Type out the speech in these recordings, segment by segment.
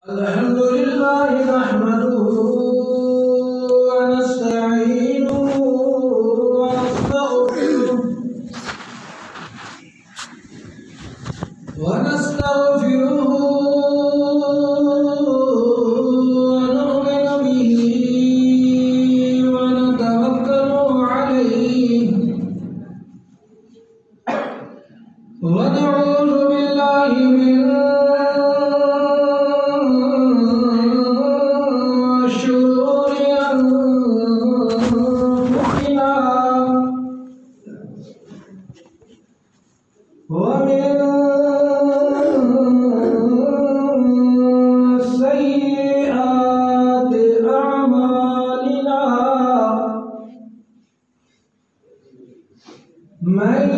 الحمد لله نحمده ونستعينه ونستغفره ونؤمن به ونتوكل عليه ونعوذ بالله من شرور أنفسنا ومن سيئات أعمالنا من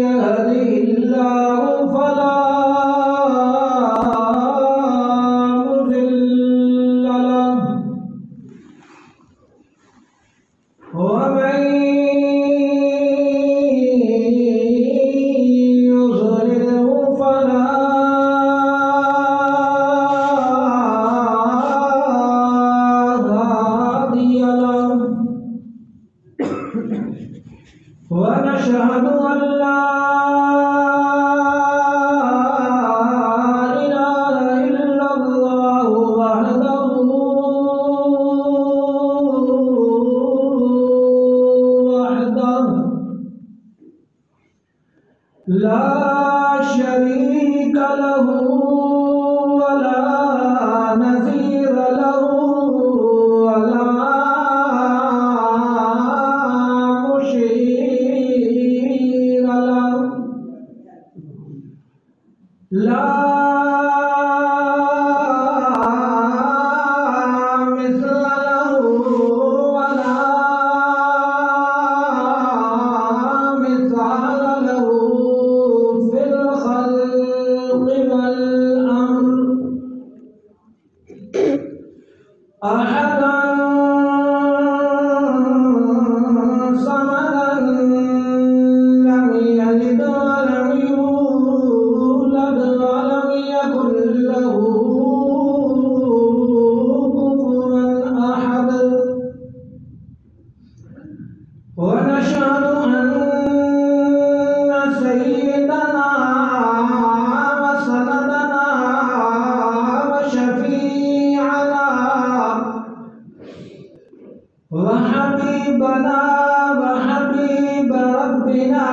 يهده الله فلا مضل له ومن يضلله فلا هادي له ونشهد أن لا إله إلا الله وحده لا شريك له ولا نظير له ولا مشير له لا مثل له ولا مثال له في الخلق والأمر أحدا صمدا لم يلد ولم يولد ولم يكن له كفوا أحد ونشهد أن سيدنا وسندنا وشفيعنا وحبيبنا وحبيب ربنا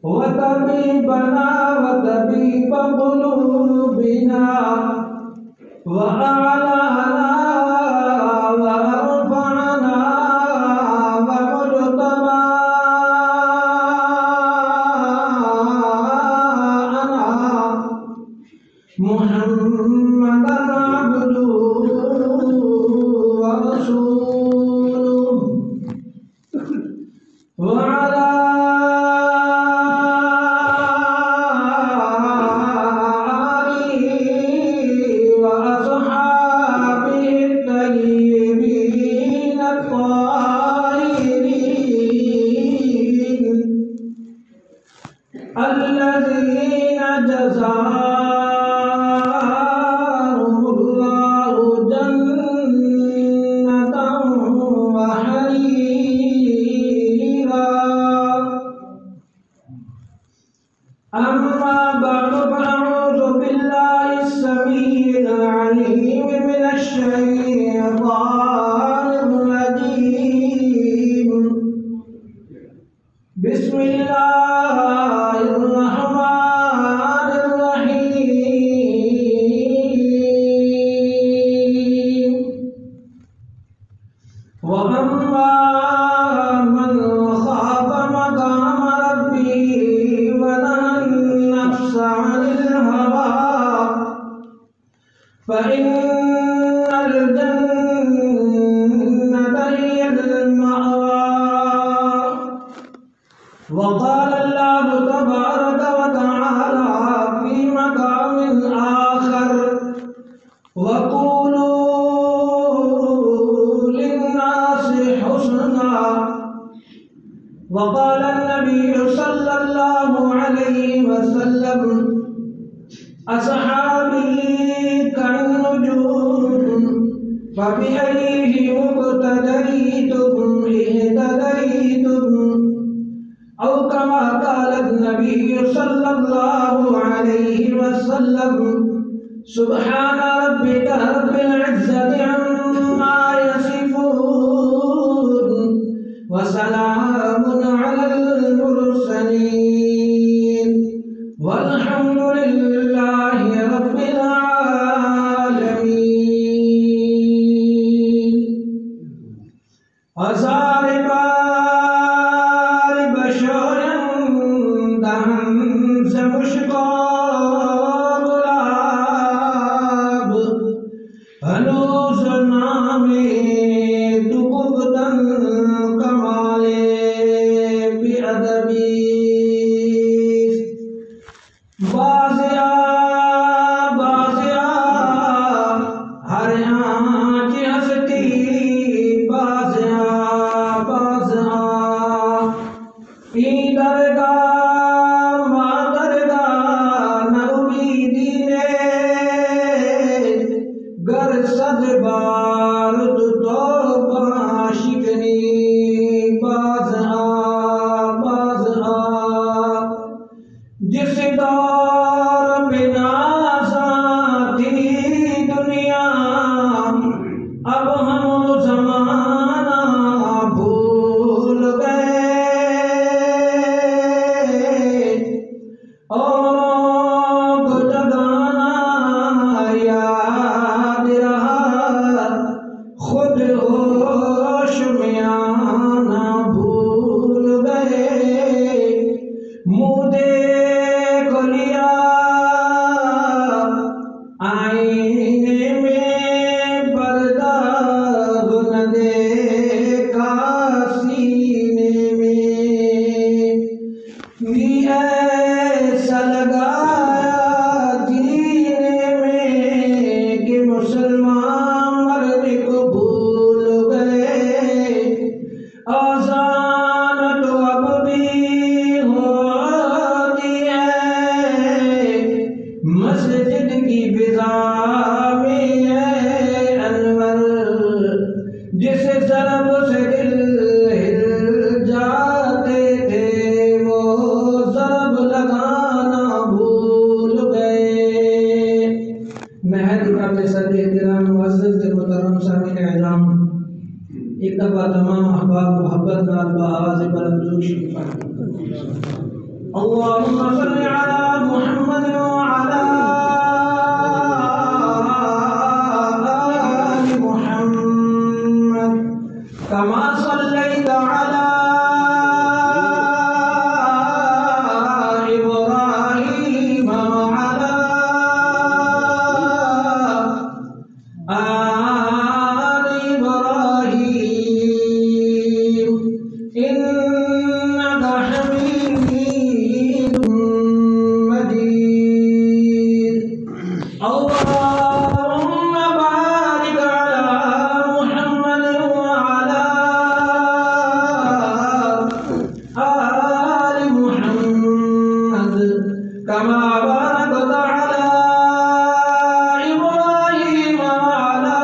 وطبيبنا وطبيب قلوبنا وأعلانا وأرفعنا ومجتبانا محمدا عبده ورسوله وعلى آله وأصحابه الطيبين الطاهرين الذين جزاهم الله جنة وحريرا أما بعد فأعوذ بالله السميع العليم من الشيطان الرجيم بسم الله الرحمن الرحيم وأما من خاف مقام ربه ونهى النفس عن الهوى فإن الجنة هي المأوى وقال الله تبارك وتعالى في مقام آخر وقولوا للناس حسنا وقال النبي النبي صلى الله عليه وسلم أصحابه كالنجوم فبأيهم اقتديتم اهتديتم أو كما قال النبي صلى الله عليه وسلم سبحان ربك رب العزة عما يصفون وسلام على المرسلين والحمد لله رب العالمين. أزار بار بشوين دهن زمشقار غلاب هنوز نامي دقبتن کمالے بأدبی بازیا ہر آنچ ہستی بازیا ای درگاہ ماں درگاہ نہ امیدی نے گر صد بار تو شکنی باز آ جس دور میں نازاں تھی دنیا اب ہم زمانہ بھول گئے اوروں کو جگانا یاد رہا خود ہوش میں آنا بھول گئے منہ دیکھ لیا آئینے میں پردہ نہ دیکھا سینے میں بھی ایسا لگایا جینے میں کہ مسلمان مرنے کو بھول گئے آزان تو اب بھی ہوتی ہے مسجد کی فضا میں ہے انور جس ضرب سے دل ہل جاتے تھے وہ ضرب لگانا بھول گئے. نہایت قابل صد احترام معزز محترم سامعین اعظام ایک دفعہ تمام احباب محبت نال بآواز بلند شریف اللهم صل على محمد وعلى آل محمد كما صليت على إبراهيم وعلى آل إبراهيم إنك حميد مجيد. اللهم بارك على محمد وعلى آل محمد كما باركت على إبراهيم وعلى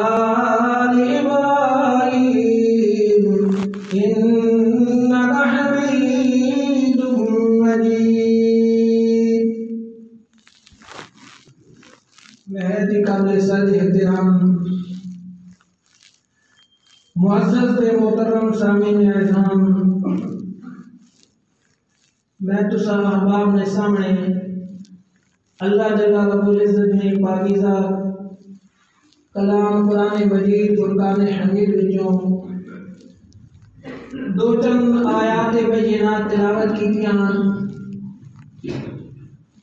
آل إبراهيم إنك حميد مجيد. نہایت قابل صد احترام معزز محترم سامعین اعظام میں تسا احباب نے سامنے اللہ جل رب العزت نے پاکیزہ کلام قرآن مجید فرقان حمید وچوں دو چند آیات بینات تلاوت کیتیاں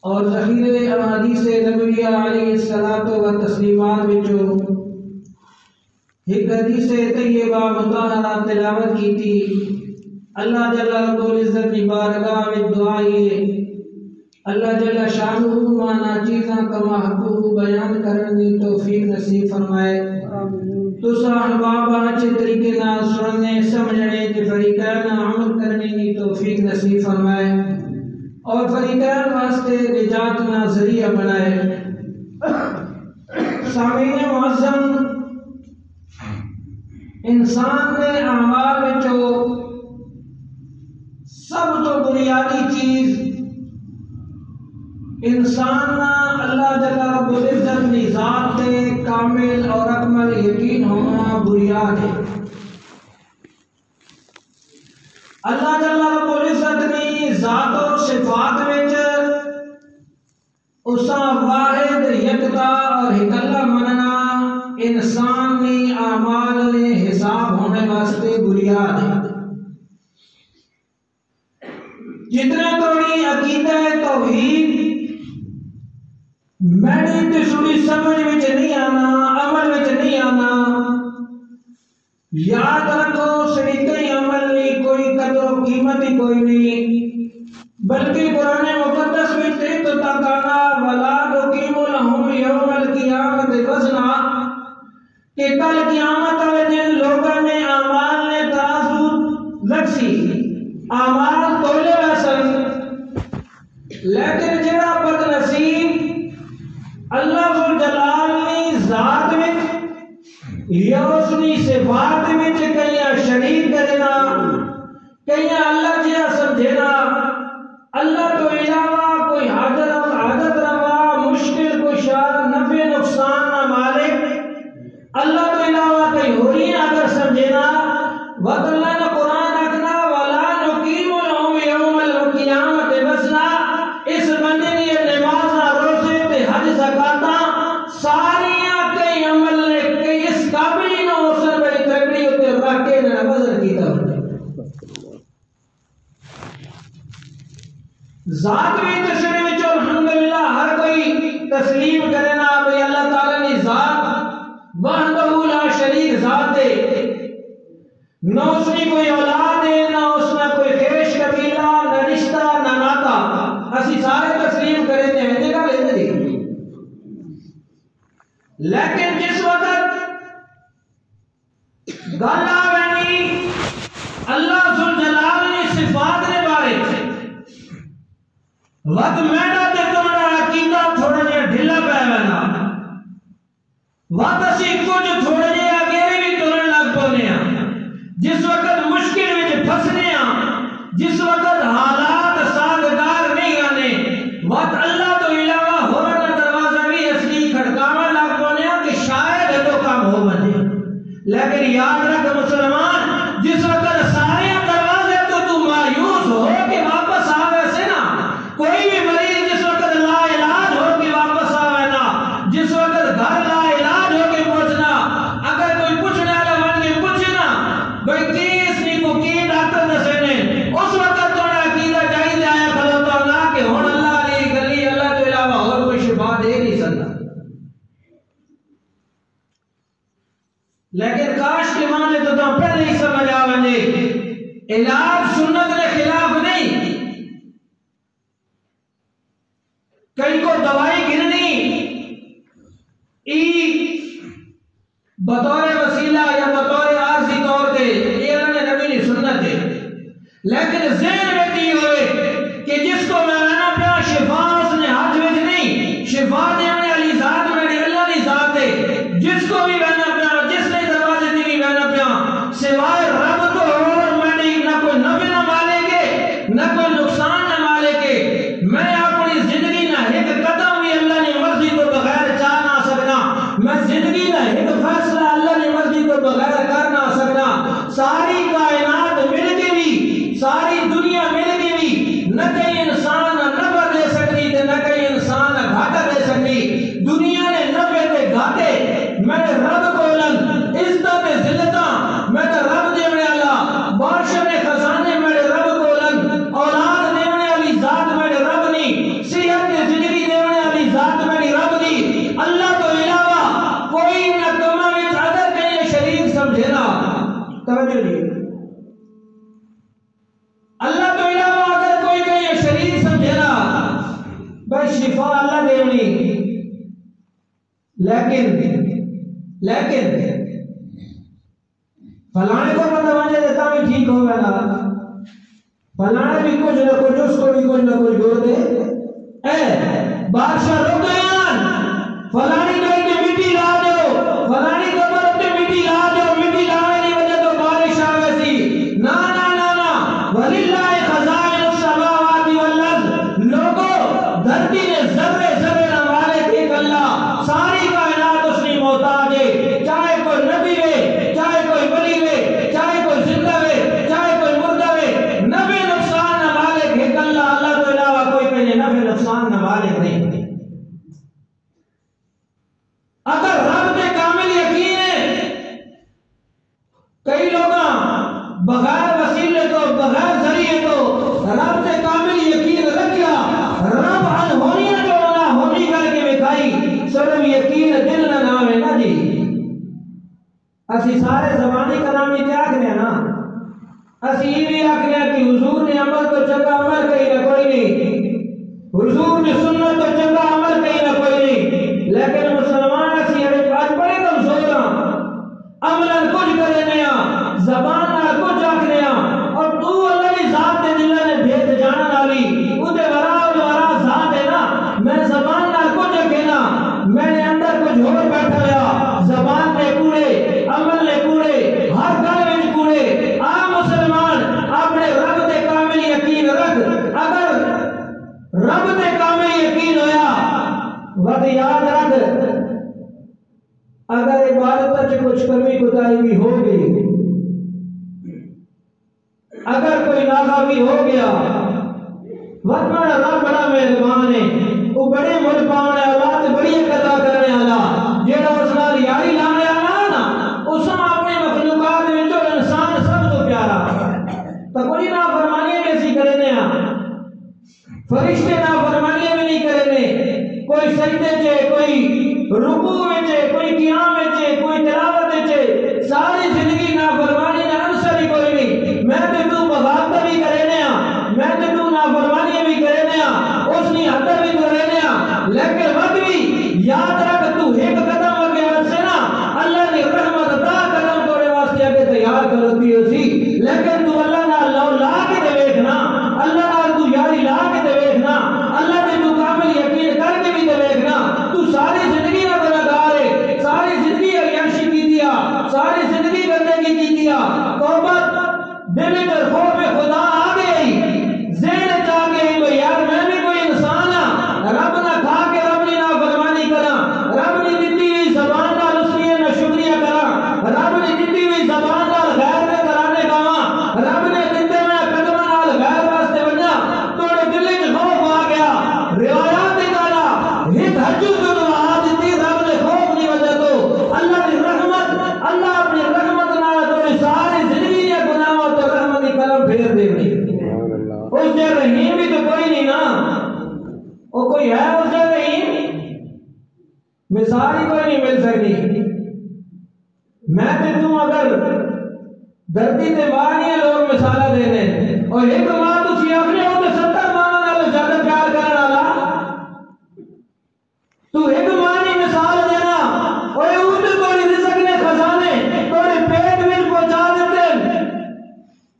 اور ذخیرے احادیث نبویہ علیہ الصلوۃ و تسلیمات وچوں ایک حدیث طیبہ مطہرہ تلاوت کیتی. اللہ جل رب العزت کی بارگاہ میں دعائیے اللہ جل شانہ مانا چیزاں کما حقوق بیان کرنے دی توفیق نصیب فرمائے تسا احباب اچھے طریقے نہ سننے سمجھنے تے فریقین عمل کرنے دی توفیق نصیب فرمائے اور فریقین واسطے نجات نہ ذریعہ بنائے۔ سامعین معظم، انسان نے اعمال وچوں سب تو بنیادی چیز انسان اللہ جل رب العزت کی ذات تے کامل اور اکمل یقین ہونا بنیاد ہے۔ اللہ جل رب العزت کی ذات اور صفات وچ اسا واحد یکتا اور اکلا مننا انسان کی اعمال نے حساب ہونے واسطے بنیاد ہے۔ جتنے توڑی عقیدہ توحید میری تے سنی سمجھ وچ نہیں آنا، عمل وچ نہیں آنا، یاد رکھو صدیقی عمل نہیں، کوئی قدر و قیمت ہی کوئی نہیں، بلکہ قرآن مقدس میں تو تکانا ولا نقیم لہم یوم القیامت وزنا کہ کل قیامت والے دن لوگوں نے اعمال نے ترازو رکھی، اعمال تولے ویسن، لیکن جڑا بد نصیب اللہ ذوالجلال نے ذات میں یا اس نے صفات میں کہیں شریک کرنا، کہیں اللہ جیا سمجھنا، اللہ تو علاوہ کوئی حاجت روا مشکل کشا نفع نقصان نہ مالک، اللہ تو علاوہ کہیں ہو رہی ہے اگر سمجھنا، وقت اللہ نے قرآن رکھنا ولا نقیم لہم یوم القیامت وزنا، اس بندے نے نماز روزے تے حج زکاتاں ساریاں کئی عمل نے کئی اس قابل نہ ہو سن بڑی تکڑی تے رکھ کے نہ وزن کیتا ذات میں تشریح وچ الحمدللہ ہر کوئی تسلیم کرنا بھئی اللہ تعالی نے ذات وحدہ لا شریک ذات ہے، نہ اس نے کوئی اولاد ہے، نہ اس نے کوئی خیش قبیلہ، نہ رشتہ، نہ ناتا، اسی سارے تسلیم کریں دے ہیں دیکھا لیتے دیکھا، لیکن جس وقت گل آوینی اللہ ذوالجلال نے صفات نے بارے تھے وقت میڈا تے تمہارا عقیدہ تھوڑا جہاں ڈھلا پہ وینا وقت اسی کچھ تھوڑا جہاں اگیرے بھی ترن لگ پونے ہیں، جس وقت مشکل میں پھسنے ہیں، جس وقت حالات سازگار نہیں آنے، وقت اللہ تو علاوہ ہورن دروازہ بھی اصلی کھڑکاویں لگ پونے ہیں کہ شاید ہے تو کام ہو بنے، لیکن یاد رکھ مسلمان جس وقت سارے دروازے تو مایوس ہو کہ واپس آوے سے نا، کوئی بھی مریض جس وقت لا علاج ہو کے واپس آوے نا، جس وقت گھر لا علاج ہو کے پہنچنا، اگر کوئی پوچھنے والا من کے پوچھنا بھئی کیس نہیں کو کی ڈاکٹر دسے نے، اس وقت تو عقیدہ چاہیے آیا کھلوتا نہ کہ ہن اللہ علی گلی اللہ کے علاوہ اور کوئی شفا دے نہیں سکتا، لیکن کاش کے معنی تو پہلے ہی سمجھ آوے علاج سنت کے خلاف نہیں، کئی کو دوائی گرنی بطور وسیلہ یا بطور عارضی طور پہ یہ اللہ نے نبی نے سنت ہے، لیکن ذہن میں دی ہوئے کہ جس کو میں رہنا پیا شفا اس نے حج میں نہیں، شفا دینے علی ذات میں اللہ نے ذات ہے، جس کو بھی رہنا پیا جس نے دروازے دی بھی رہنا پیا سوائے رب تو اور میں نہیں، نہ کوئی نفع نہ مالے گے نہ کوئی نقصان نہ مالے گے، میں اپنی زندگی نہ ایک قدم بھی اللہ نے مرضی کو بغیر چاہ نہ سکنا، میں زندگی نہ ایک فیصلہ اللہ نے مرضی کو بغیر کر نہ سکنا، ساری کائنات مل کے بھی ساری دنیا مل کے بھی نہ کہیں انسان نہ نفع دے سکتی شفا اللہ دینی، لیکن فلانے کو بندہ مانجے دیتا بھی ٹھیک ہوگا نا، فلانے بھی کچھ نہ کچھ اس کو بھی کچھ نہ کچھ جوڑ دے، بادشاہ رک گیا، فلانی کوئی کے مٹی لا دو، فلانی کو برف کے مٹی لا دو، مٹی لانے کی وجہ تو بارش آوے سی، نا نا نا نا، وَلِلَّهِ خَزَائِنُ السَّمَاوَاتِ وَالْأَرْضِ، لوگوں دھرتی نے ذرے ذرے نہ مالک ایک اللہ، ساری کائنات اس نے محتاج ہے، چاہے کوئی نبی ہے، چاہے کوئی ولی ہے، چاہے کوئی زندہ ہے، چاہے کوئی مردہ ہے، نفع نقصان نہ مالک ایک اللہ، اللہ تو علاوہ کوئی کہیں نفع نقصان نہ مالک نہیں۔ اگر رب کے کامل یقین ہے، کئی لوگ بغیر وسیلے تو بغیر ذریعے تو رب کے کامل یقین رکھیا، رب انہونی جو نہ ہونی کر کے بکھائی، صرف یقین دل نہ نام ہے نا جی۔ اسی سارے زبانی کلامی تے آکھنے نا، اسی یہ بھی آکھنے کہ حضور نے عمل تو چنگا عمل کہیں نہ کوئی نہیں، حضور نے سنت تو چنگا عمل کہیں نہ کوئی نہیں، لیکن مسلمان اسی آج بڑے کمزور ہیں، عملاً کچھ کرے نیا، زبان نہ کچھ آکھنے اور تو اللہ کی ذات دے دلہ نے بھیت جانا نالی، اُتے ورا ذات ہے نا، میں زبان نہ کچھ کہنا، میں نے اندر کچھ اور بیٹھا لیا، زبان نے کوڑے، عمل نے کوڑے، ہر گل وچ کوڑے۔ عام مسلمان اپنے رب تے کامل یقین رکھ، اگر رب تے کامل یقین ہویا وقت یاد رکھ، اگر عبادت سے کچھ کمی کوتاہی بھی ہو گئی، اگر کوئی ناکامی ہو گیا، وقت میں رب بڑا مہربان ہے، وہ بڑے مہربان ہے، اللہ تے بڑی قضا کرنے والا، جیڑا اس نال یاری لانے والا نا، اس نے اپنی مخلوقات میں جو انسان سب تو پیارا، تو کوئی نافرمانی میں سی کرنے فرشتے نافرمانی میں نہیں کرنے، کوئی سجدے چے، کوئی رکوع وچ، کوئی قیام وچ، کوئی تلاوت وچ، ساری زندگی نافرمانی نہ انصر ہی کوئی نہیں، میں تے تو بغاوت بھی کرنے میں تے تو نافرمانی بھی کرنے اس نے حد بھی کرنے، لیکن وقت بھی یاد رکھ تو ایک قدم آگے سے نا اللہ نے رحمت دا قدم توڑے واسطے آگے تیار کرتی اسی، لیکن تو اللہ نہ لا کے دے دیکھنا، اللہ نہ تو یاری لا کے دے دیکھنا، اللہ نے تو کامل یقین کر کے بھی دے دیکھنا، تو ساری زندگی نہ گناہگار ہے، ساری زندگی عیاشی کی دیا، ساری زندگی گندگی کی دیا، توبت دل میں خوف خدا آ گئی، ذہن چاہ گئی تو یار میں بھی کوئی انسان ہاں، رب نہ کھا کے رب نے نافرمانی کرا، رب نے دیتی ہوئی زبان نال اس لیے نہ شکریہ کرا، رب نے دیتی ہوئی زبان نال غیر نے کرانے کہاں، رب نے دیتے میں قدم نال غیر واسطے بنیا، توڑے دل میں خوف آ گیا، روایات نکالا، ہت حجو کو دعا دیتی، رب نے خوف نہیں وجہ تو اللہ نے رحمت، اللہ اپنی رحمت نال توڑے ساری زندگی یا گناہوں تو رحمت کی قلم پھیر دے گی۔ اس سے رحیم بھی تو کوئی نہیں نا، وہ کوئی ہے اس سے رحیم، مثال ہی کوئی نہیں مل سکتی۔ میں تے تم اگر دھرتی تے مارنی لوگ مثالہ دینے، اور ایک ماں تسی اپنے ہو تو 70 ماں نال زیادہ پیار کرنے والا، تو ایک ماں نہیں مثال دینا، اور اونٹ کوئی رزق نے خزانے توڑے پیٹ میں پہنچا دیتے،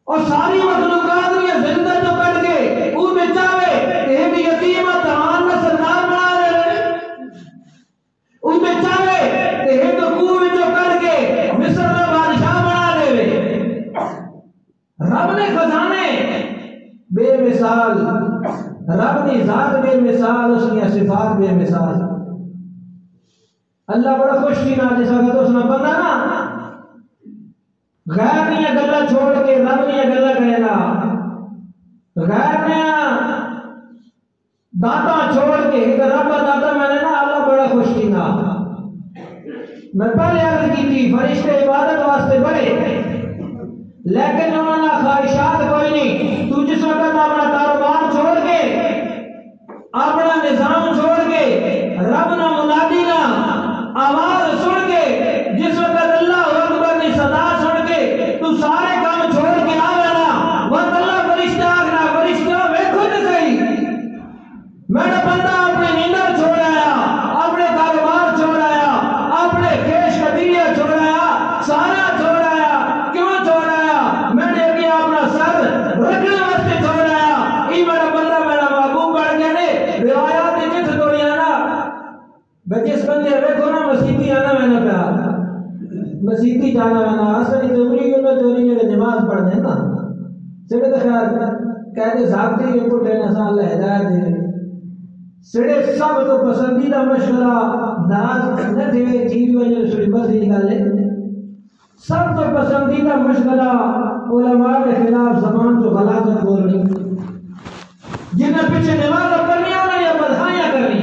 اور ساری مخلوقات نے زندہ جو کٹ کے اون میں چاہے ایک یتیمت آن میں سردار بنا دے، ان میں چاہے ایک کوہ میں جو کٹ کے مصر میں بادشاہ بنا دے۔ رب نے خزانے بے مثال، رب کی ذات بے مثال، اس کی صفات بے مثال۔ اللہ بڑا خوش تھی نا جس وقت اس نے بندہ نا غیر نے گلا چھوڑ کے رب نے گلا کرے نا، غیر نے داتا چھوڑ کے ایک رب داتا میں نے نا اللہ بڑا خوش تھی نا۔ میں پہلے عرض کی تھی فرشتے عبادت واسطے بڑے، لیکن انہوں نے خواہشات کوئی نہیں، تو جس وقت اپنا کاروبار چھوڑ کے اپنا نظام چھوڑ کے رب نہ منادی نہ آواز سن کے، جس وقت اللہ اکبر کی صدا سن کے تو سارے کام چھوڑ کے آوے نا، وقت اللہ فرشتہ آگنا فرشتہ ویکھو تے صحیح، میرا بندہ اپنے سڑے تو خیر کہتے ذاتی یہ پٹھے نسا اللہ ہدایت دے سڑے سب تو پسندیدہ مشورہ ناراض نہ تھے چیز وجہ سڑی بس نکالے سب تو پسندیدہ مشورہ علماء کے خلاف زبان تو غلاظت بولنی جنہیں پیچھے نماز پڑھنی انہوں نے بدھائیاں کرنی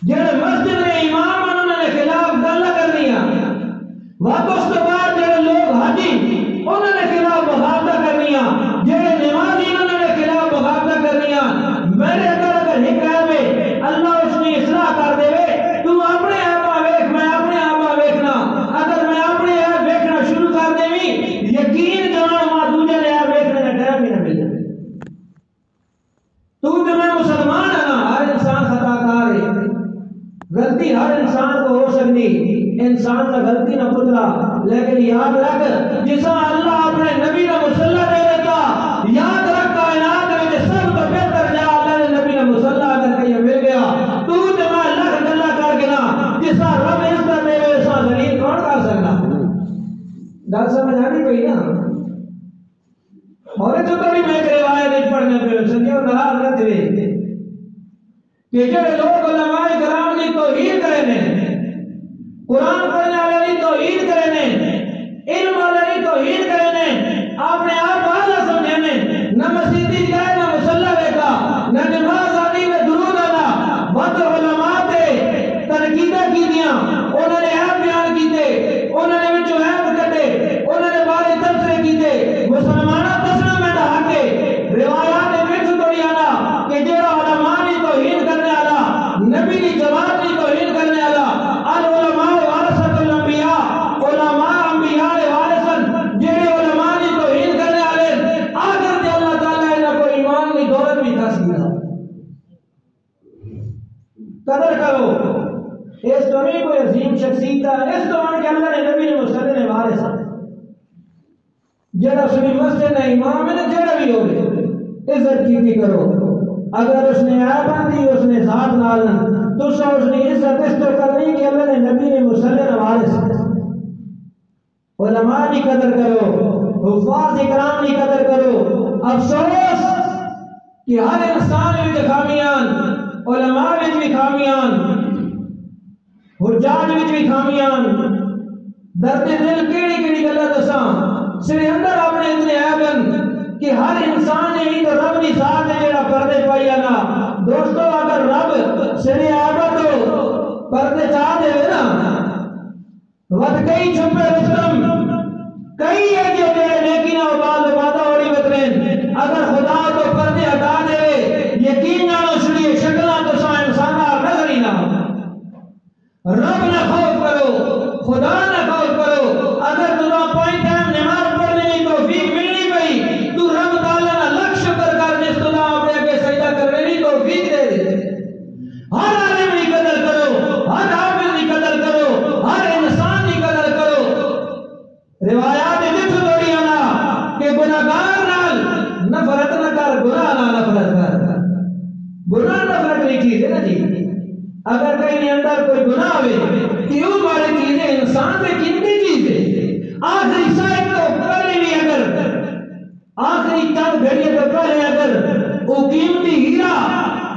جڑے مسجد میں امام انہوں نے خلاف گل کرنی واپس تو بعد جڑے لوگ حاجی انہوں نے خلاف مخالفت کرنی جڑے نمازی انہوں نے خلاف مخالفت کرنی میرے اگر ہی کہے اللہ اس نے اصلاح کر دے تو اپنے آپ ویکھ میں اپنے آپ ویکھنا اگر میں اپنے آپ ویکھنا شروع کر دے یقین جان ما دوجے لے ویکھنے کا ٹائم ہی نہ ملے تو میں مسلمان ہے نا ہر انسان خطا کار ہے غلطی ہر انسان کو ہو سکتی انسان کا غلطی نہ پتلا لیکن یاد رکھ جسا اللہ اپنے نبی کا مسلح دے دیتا یاد رکھ کائنات میں سب تو بہتر جا اللہ نے نبی کا مسلح کر کے یہ مل گیا تو میں لکھ گلا کر کے نا جسا رب عزت دے ویسا ذلیل کون کر سکتا گل سمجھ آ نہیں پئی نا اور جو تو میں روایت پڑھنے پہ سنجے اور ناراض نہ تھے کہ جڑے لوگ علماء کرام کی توہین کرے نے قرآن پڑھنے والے کی توہین کرے نے علم والے کی توہین کرے نے اپنے آپ والا سمجھے نے نہ مسجدی جائے نہ مصلی بیٹھا نہ نماز آنی نہ درود آنا بد علماء تے تنقیدہ کی دیاں انہوں نے عیب بیان کیتے انہوں نے وچوں عیب کٹے انہوں نے بارے تبصرے کیتے مسلمانہ تسلیم میں ڈھا کے روایات میں توڑی آنا کہ جڑا علماء کی توہین کرنے والا نبی کی جماعت کی توہین کرنے والا العلماء وارثۃ الانبیاء علماء انبیاء وارثن جڑے علماء کی توہین کرنے والے آخر تے اللہ تعالی نے کوئی ایمان کی دولت بھی دس دیا قدر کرو اس تو نہیں کوئی عظیم شخصیت ہے اس دوران کے اللہ نے نبی نے مسلم نے وارث جڑا سنی مسجد ہے امام ہے جڑا بھی ہو عزت کی کرو اگر اس نے عیب دی اس نے ذات نال تو اس نے عزت اس تو کرنی کہ اللہ نے نبی نے مسلم وارث علماء کی قدر کرو حفاظ اکرام کی قدر کرو افسوس کہ ہر انسان وچ خامیاں علماء وچ بھی خامیاں حجاج وچ بھی خامیاں درد دل کیڑی کیڑی گلاں دساں سرے اندر اپنے اتنے عیب کہ ہر انسان نے ہی تو رب کی ذات ہے جڑا پردے پایا نا دوستو اگر رب سرے عیب تو پردے چاہ دے نا ود کئی چھپے رستم کئی ہے جو جڑے نیکی نہ بعد وعدہ اوڑی وترین اگر خدا تو پردے ہٹا دے یقین جانو سڑی شکلاں تو سا انسان نظر ہی نہ رب نہ خوف کرو خدا نہ خوف کرو اگر تمہاں پوائنٹ ٹائم نماز پڑھنے کی توفیق ملنی پئی تو رب تعالیٰ نہ لکھ شکر کر جس تمہاں اپنے کے سجدہ کرنے کی توفیق دے دے ہر عالم کی قدر کرو ہر حافظ کی قدر کرو ہر انسان کی قدر کرو روایات جتھ دوڑی آنا کہ گناہگار نال نفرت نہ کر گناہ نہ نفرت کر گناہ نفرت نہیں چیز ہے نا جی اگر کہیں اندر کوئی گناہ ہوئے کیوں بارے چیزیں انسان میں کتنی چیزیں آخری سائد تو پہلے بھی اگر آخری چند گھڑیے تو پہلے اگر وہ قیمتی ہیرا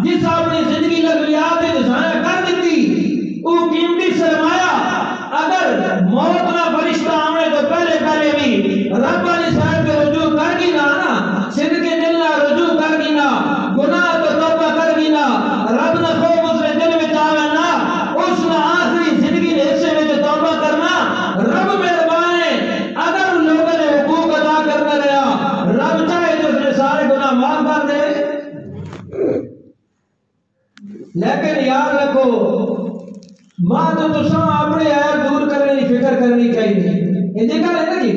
جس اپنی زندگی لگلیات ضائع کر دیتی وہ قیمتی سرمایہ اگر موت نہ فرشتہ آنے تو پہلے بھی رب علی صاحب کے رجوع کر گی نا صدق دل نہ رجوع کر گی نا گناہ تو توبہ کر گی نا رب نہ خوف اس نے دل میں چاہے نا اس نے آخری زندگی نے حصے میں جو توبہ کرنا رب مہربان ہے اگر ان لوگوں نے حقوق ادا کرنا رہا رب چاہے تو اس نے سارے گناہ معاف کر دے لیکن یاد رکھو ماں تو تساں اپنے عیب دور کرنے کی فکر کرنی چاہیے یہ دیکھا ہے نا جی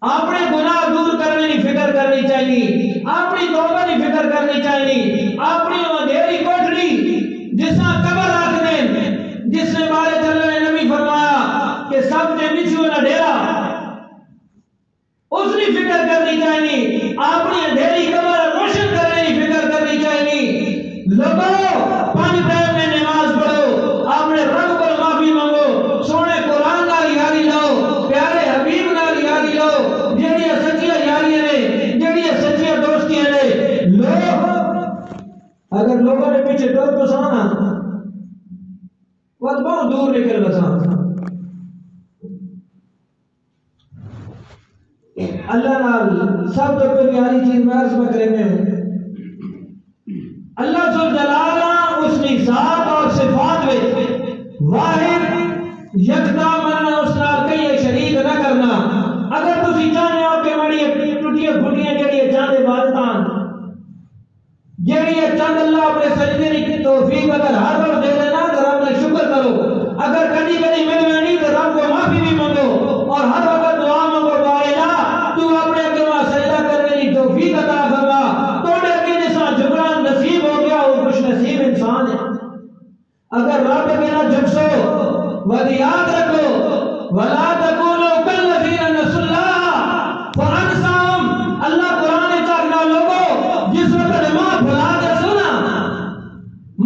اپنے گناہ دور کرنے کی فکر کرنی چاہیے اپنی توبہ کی فکر کرنی چاہیے اپنی اندھیری کوٹھڑی جساں قبر رکھ دیں جس نے بارے اللہ نے نبی فرمایا کہ سب سے بچھو نہ ڈیرا اس کی فکر کرنی چاہیے اپنی اندھیری قبر روشن کرنے کی فکر کرنی چاہیے لوگوں 5 ٹائم میں نماز پڑھو اپنے رب کو معافی مانگو سونے قرآن نال یاری لاؤ پیارے حبیب نال یاری لاؤ جہڑیاں سچیاں یاریاں اگر لوگوں نے پیچھے ٹر پسانا وہ بہت دور نکل بسانا اللہ نال سب تو پیاری چیز میں عرض میں کرنے ہوں اللہ ذو جلالہ اس کی ذات اور صفات میں واحد یکتا مننا اس نال کئی شریک نہ کرنا اگر تسی چاہنے ہو کہ مڑی ٹوٹیاں پھٹیاں جڑی چاند عبادتاں جڑی چند اللہ اپنے سجدے کی توفیق اگر ہر وقت دے دینا تو رب کا شکر کرو اگر کبھی کبھی مل میں نہیں تو رب کو معافی بھی مانگو اور ہر وقت دعا مانگو بالا تو اپنے اگے سجدہ کرنے کی توفیق عطا فرما توڑے کے جیسا جبران نصیب ہو گیا وہ خوش نصیب انسان ہے اگر رب کے نہ جھکسو ود یاد رکھو ولا تکونوا کالذین نسوا اللہ فانساهم اللہ قرآن چاہنا لوگو جس وقت ماں بھلا دے سنا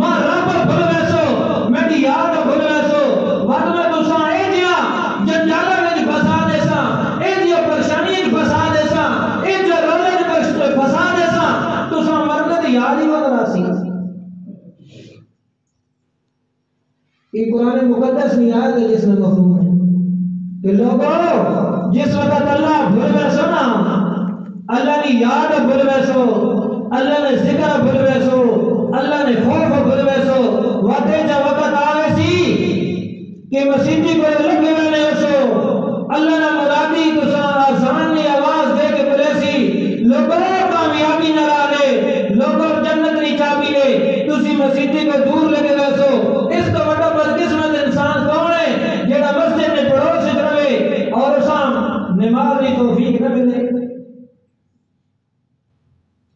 ماں رب بھول ویسو میری یاد بھول ویسو ود میں تساں اے جیا جنجالا وچ پھسا دے سا اے جیا پریشانی وچ پھسا دے سا اے جو رولے وچ پھسا دے سا تساں مرد یاد ہی وقت راسی یہ قرآن مقدس نہیں آیت ہے جس میں مفہوم ہے کہ لوگوں جس وقت اللہ بھول ویسو نا اللہ نے یاد بھول ویسو اللہ نے ذکر بھول ویسو اللہ نے خوف بھول ویسو واتے جا وقت آوے سی کہ مسیحی کو لگے وینے ہو اللہ نے مرادی تو آسان نے آواز دے کے بولے سی لوگوں کامیابی نہ لے لوگوں جنت نہیں چابی لے تسی مسیحی کو دور لگے ویسو اس تو بڑا بدقسمت انسان کون ہے جڑا مسجد میں پڑوس سے رہے اور اسام نماز کی توفیق نہ ملے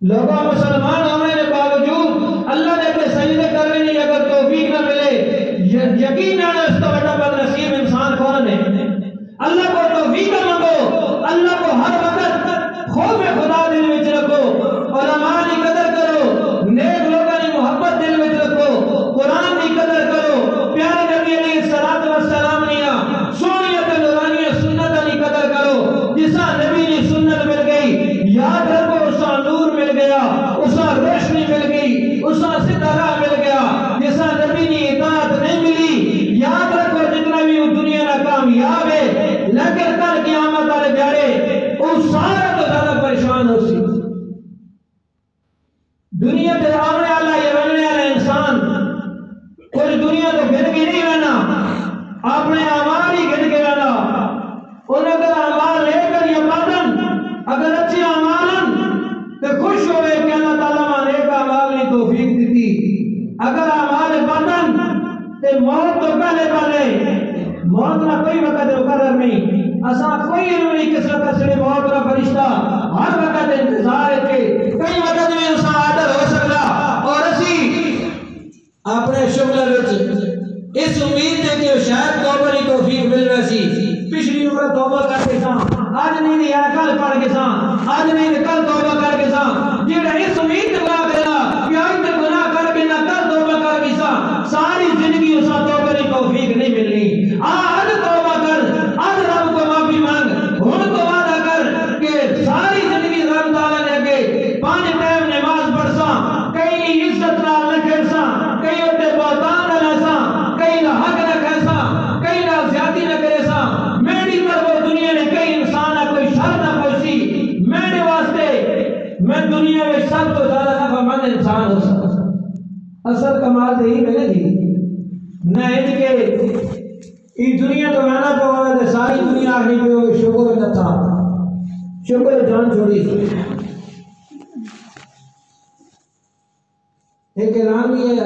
لوگوں مسلمان ہونے کے باوجود اللہ نے اپنے سجدے کرنے کی اگر توفیق نہ ملے یقیناً اس کا بڑا بدنصیب انسان کون ہے اللہ کو توفیق مانگو اللہ کو ہر وقت خوف خدا دل میں رکھو علماء کی قدر کرو نیک لوگوں کی محبت دل میں رکھو قرآن کی قدر کرو پیارے نبی علیہ الصلوۃ والسلام نے سونی تے نورانی سنت کی قدر کرو جسا نبی کی سنت مل گئی یاد رکھو اسا نور مل گیا اسا روشنی مل گئی اسا ستارہ مل گیا جسا نبی کی اطاعت نہیں ملی یاد رکھو جتنا بھی دنیا میں کامیاب ہے لیکن کل قیامت والے جاڑے وہ سارا تو زیادہ پریشان ہو سی دنیا کے آنے والا یہ بننے والا انسان کوئی دنیا تو گھر کے نہیں رہنا اپنے اعمال ہی گھر کے رہنا ان اگر اعمال لے کر یہ مردن اگر اچھے اعمال تو خوش ہوئے کہ اللہ تعالیٰ نے ایک اعمال نے توفیق دیتی اگر اعمال بندن تو موت تو پہلے والے موت نہ کوئی وقت مقرر نہیں اساں کوئی علم نہیں کس وقت سے موت کا فرشتہ ہر وقت انتظار ہے کئی وقت میں اساں آدر ہو سکتا اور اسی اپنے شغل وچ اس امید ہے کہ شاید توبہ کی توفیق مل ویسی پچھلی عمر توبہ کر کے ساں آج نہیں دیا کل پڑھ کے ساں آج نہیں کل توبہ کر کے ساں جڑا اس امید لگا دینا کہ آج تک گناہ کر کے نہ کل توبہ کر کے ساں ساری زندگی اسا توبہ کی توفیق نہیں ملنی آج توبہ کر آج رب کو معافی مانگ ہن تو وعدہ کر کہ ساری زندگی رب تعالی نے اگے 5 ٹائم نماز پڑھساں کئی عزت نال نہ کھڑساں کئی تے بہتان نہ لساں کئی نہ حق نہ کھساں کئی نہ زیادتی نہ کرساں میری طرف دنیا نے کئی انسان نہ کوئی شر نہ پہنچی میرے واسطے میں دنیا میں سب تو زیادہ نفع مند انسان ہو سکتا اصل کمال تو یہی میں نے نہ اج کے یہ دنیا تو میں نہ پہنچا ساری دنیا آگے جو شکر نہ تھا شکر جان چھوڑی ایک اعلان بھی ہے